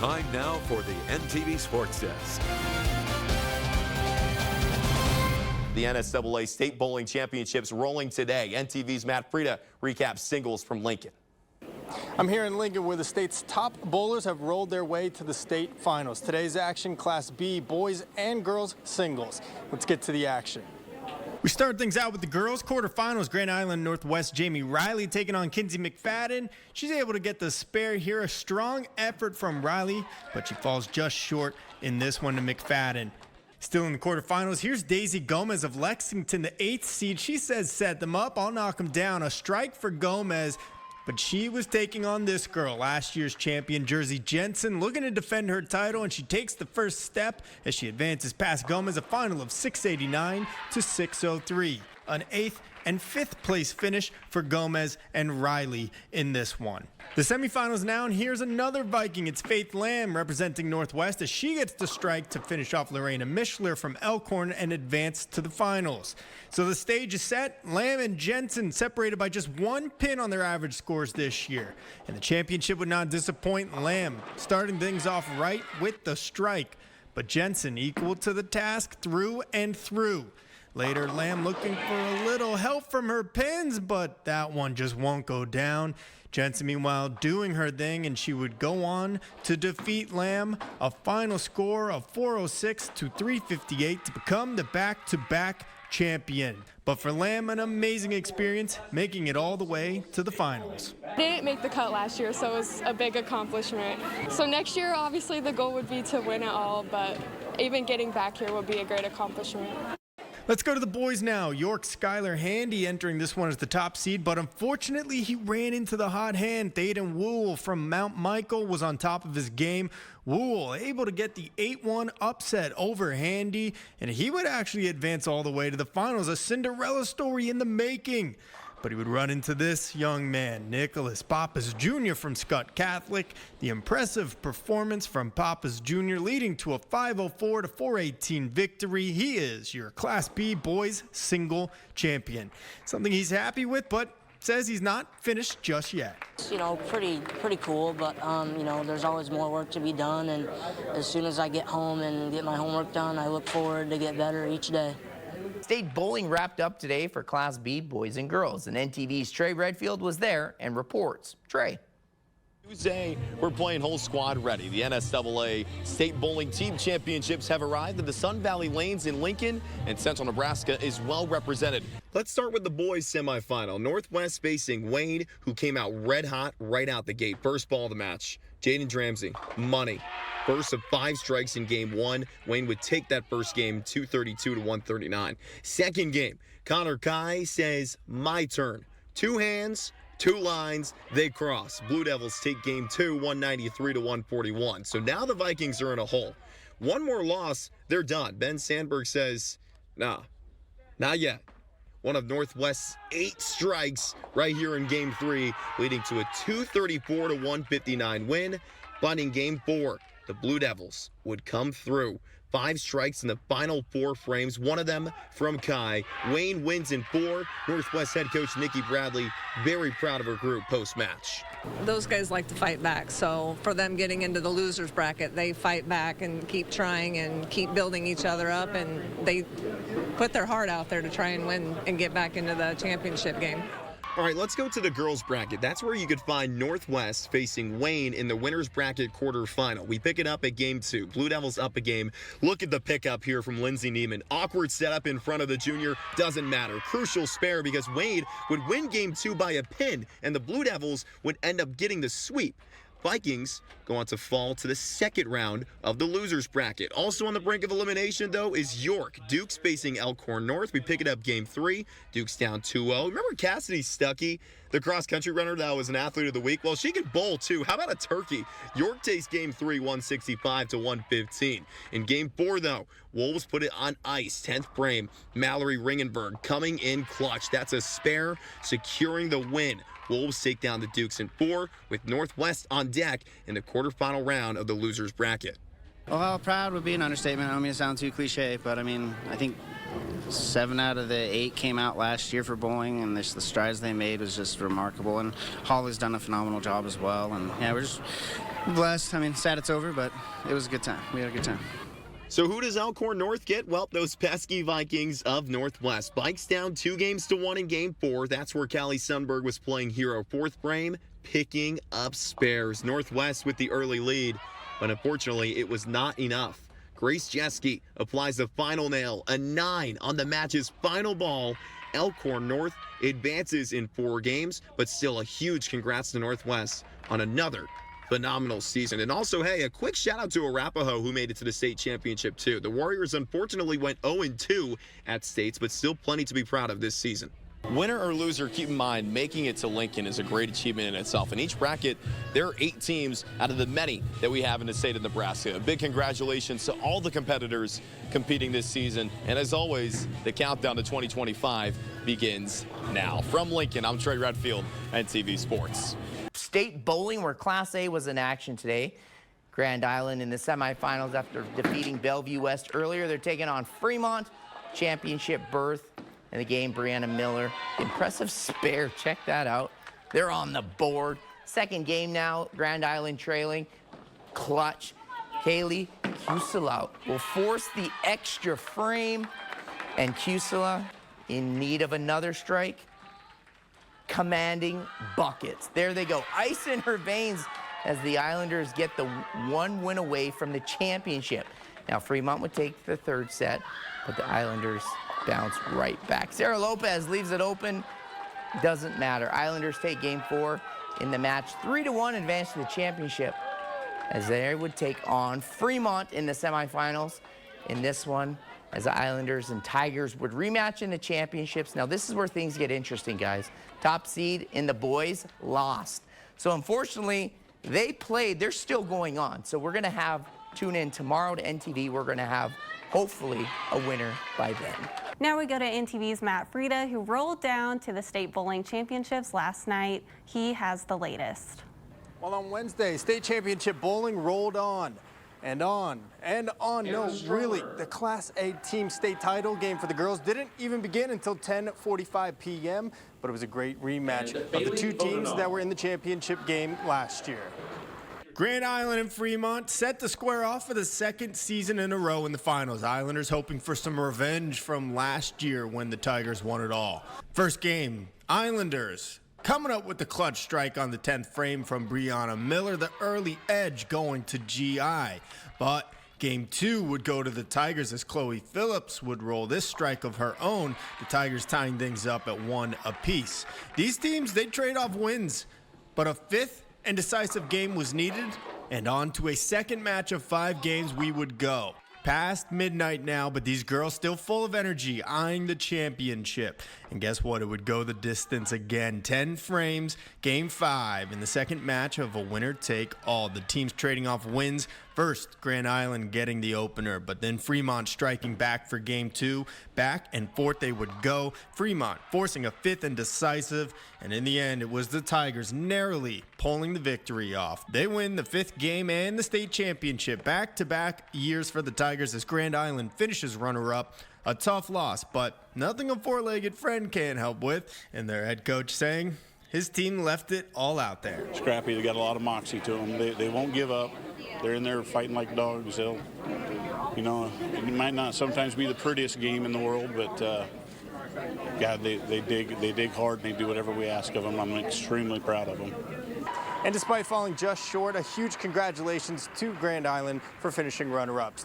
Time now for the NTV Sports Desk. The NSAA State Bowling Championships rolling today. NTV's Matt Frieda recaps singles from Lincoln. I'm here in Lincoln where the state's top bowlers have rolled their way to the state finals. Today's action, Class B, boys and girls singles. Let's get to the action. We start things out with the girls quarterfinals. Grand Island Northwest Jamie Riley taking on Kinsey McFadden. She's able to get the spare here. A strong effort from Riley, but she falls just short in this one to McFadden. Still in the quarterfinals, here's Daisy Gomez of Lexington, the 8th seed. She says, set them up, I'll knock them down. A strike for Gomez, but she was taking on this girl, last year's champion, Jersey Jensen, looking to defend her title, and she takes the first step as she advances past Gomez, a final of 689 to 603. An 8th and 5th place finish for Gomez and Riley in this one. The semifinals now, and here's another Viking. It's Faith Lamb representing Northwest as she gets the strike to finish off Lorena Mischler from Elkhorn and advance to the finals. So the stage is set. Lamb and Jensen separated by just 1 pin on their average scores this year. And the championship would not disappoint. Lamb starting things off right with the strike, but Jensen equal to the task through and through. Later, Lamb looking for a little help from her pins, but that one just won't go down. Jensen, meanwhile, doing her thing, and she would go on to defeat Lamb, a final score of 406 to 358 to become the back-to-back champion. But for Lamb, an amazing experience, making it all the way to the finals. I didn't make the cut last year, so it was a big accomplishment. So next year, obviously, the goal would be to win it all, but even getting back here would be a great accomplishment. Let's go to the boys now. York's Skylar Handy entering this one as the top seed, but unfortunately he ran into the hot hand. Thaden Wool from Mount Michael was on top of his game. Wool able to get the 8-1 upset over Handy, and he would actually advance all the way to the finals. A Cinderella story in the making. But he would run into this young man, Nicholas Pappas Jr. from Scott Catholic. The impressive performance from Pappas Jr. leading to a 504 to 418 victory. He is your Class B boys single champion. Something he's happy with, but says he's not finished just yet. You know, pretty cool, but you know, there's always more work to be done, and as soon as I get home and get my homework done, I look forward to get better each day. State bowling wrapped up today for Class B boys and girls, and NTV's Trey Redfield was there and reports. Trey. Tuesday, we're playing whole squad ready. The NSAA State Bowling Team Championships have arrived at the Sun Valley Lanes in Lincoln, and Central Nebraska is well represented. Let's start with the boys semifinal. Northwest facing Wayne, who came out red hot right out the gate. First ball of the match. Jaden Dramsey, money. First of 5 strikes in game 1. Wayne would take that first game 232 to 139. Second game, Connor Kai says, my turn. 2 hands, 2 lines, they cross. Blue Devils take game 2, 193 to 141. So now the Vikings are in a hole. One more loss, they're done. Ben Sandberg says, nah, not yet. One of Northwest's 8 strikes right here in game 3, leading to a 234 to 159 win. But in game 4, the Blue Devils would come through. 5 strikes in the final 4 frames, one of them from Kai. Wayne wins in 4. Northwest head coach Nikki Bradley very proud of her group post-match. Those guys like to fight back, so for them getting into the losers bracket, they fight back and keep trying and keep building each other up, and they put their heart out there to try and win and get back into the championship game. All right, let's go to the girls' bracket. That's where you could find Northwest facing Wayne in the winner's bracket quarterfinal. We pick it up at game 2. Blue Devils up a game. Look at the pickup here from Lindsey Neiman. Awkward setup in front of the junior. Doesn't matter. Crucial spare because Wayne would win game 2 by a pin, and the Blue Devils would end up getting the sweep. Vikings go on to fall to the second round of the losers bracket. Also on the brink of elimination, though, is York. Duke's facing Elkhorn North. We pick it up game 3. Duke's down 2-0. Remember Cassidy Stuckey, the cross-country runner that was an athlete of the week? Well, she can bowl, too. How about a turkey? York takes game 3, 165 to 115. In game 4, though, Wolves put it on ice. 10th frame, Mallory Ringenberg coming in clutch. That's a spare, securing the win. Wolves take down the Dukes in 4, with Northwest on deck in the quarterfinal round of the losers bracket. Well, proud would be an understatement. I don't mean to sound too cliche, but I mean, I think 7 out of the 8 came out last year for bowling, and the strides they made was just remarkable. And Holly's done a phenomenal job as well. And yeah, we're just blessed. I mean, sad it's over, but it was a good time. We had a good time. So who does Elkhorn North get? Well, those pesky Vikings of Northwest. Bikes down 2-1 in Game 4. That's where Callie Sundberg was playing hero. Fourth frame, picking up spares. Northwest with the early lead, but unfortunately it was not enough. Grace Jeske applies the final nail, a 9 on the match's final ball. Elkhorn North advances in 4 games, but still a huge congrats to Northwest on another phenomenal season. And also, hey, a quick shout out to Arapahoe, who made it to the state championship too. The Warriors unfortunately went 0-2 at states, but still plenty to be proud of this season. Winner or loser, keep in mind, making it to Lincoln is a great achievement in itself. In each bracket, there are 8 teams out of the many that we have in the state of Nebraska. A big congratulations to all the competitors competing this season. And as always, the countdown to 2025 begins now. From Lincoln, I'm Trey Redfield, NTV Sports. State bowling, where Class A was in action today. Grand Island in the semifinals after defeating Bellevue West earlier. They're taking on Fremont, championship berth. In the game, Brianna Miller, impressive spare, check that out. They're on the board. Second game now, Grand Island trailing. Clutch. Kaylee Cusela will force the extra frame, and Cusela in need of another strike. Commanding buckets. There they go. Ice in her veins as the Islanders get the 1 win away from the championship. Now, Fremont would take the 3rd set, but the Islanders bounce right back. Sarah Lopez leaves it open. Doesn't matter. Islanders take Game 4 in the match. 3-1 advance to the championship as they would take on Fremont in the semifinals. In this one, as the Islanders and Tigers would rematch in the championships. Now, this is where things get interesting, guys. Top seed in the boys lost. So, unfortunately, they played. They're still going on. So, we're going to tune in tomorrow to NTV. We're going to have, hopefully, a winner by then. Now we go to NTV's Matt Frieda, who rolled down to the state bowling championships last night. He has the latest. Well, on Wednesday, state championship bowling rolled on and on and on. No, really, the Class A team state title game for the girls didn't even begin until 10:45 p.m., but it was a great rematch of the 2 teams that were in the championship game last year. Grand Island and Fremont set to square off for the 2nd season in a row in the finals. Islanders hoping for some revenge from last year when the Tigers won it all. First game, Islanders coming up with the clutch strike on the 10th frame from Brianna Miller, the early edge going to GI. But Game 2 would go to the Tigers as Chloe Phillips would roll this strike of her own, the Tigers tying things up at 1 apiece. These teams, they trade off wins, but a 5th and decisive game was needed, and on to a second match of 5 games we would go. Past midnight now, but these girls still full of energy, eyeing the championship. And guess what? It would go the distance again. 10 frames, Game 5 in the second match of a winner-take-all. The teams trading off wins. First, Grand Island getting the opener, but then Fremont striking back for Game 2. Back and forth they would go. Fremont forcing a 5th and decisive, and in the end, it was the Tigers narrowly pulling the victory off. They win the 5th game and the state championship. Back-to-back years for the Tigers as Grand Island finishes runner-up. A tough loss, but nothing a 4-legged friend can't help with, and their head coach saying his team left it all out there. Scrappy, they got a lot of moxie to them. They won't give up. They're in there fighting like dogs. They'll, it might not sometimes be the prettiest game in the world, but God, they dig hard and they do whatever we ask of them. I'm extremely proud of them. And despite falling just short, a huge congratulations to Grand Island for finishing runner-ups.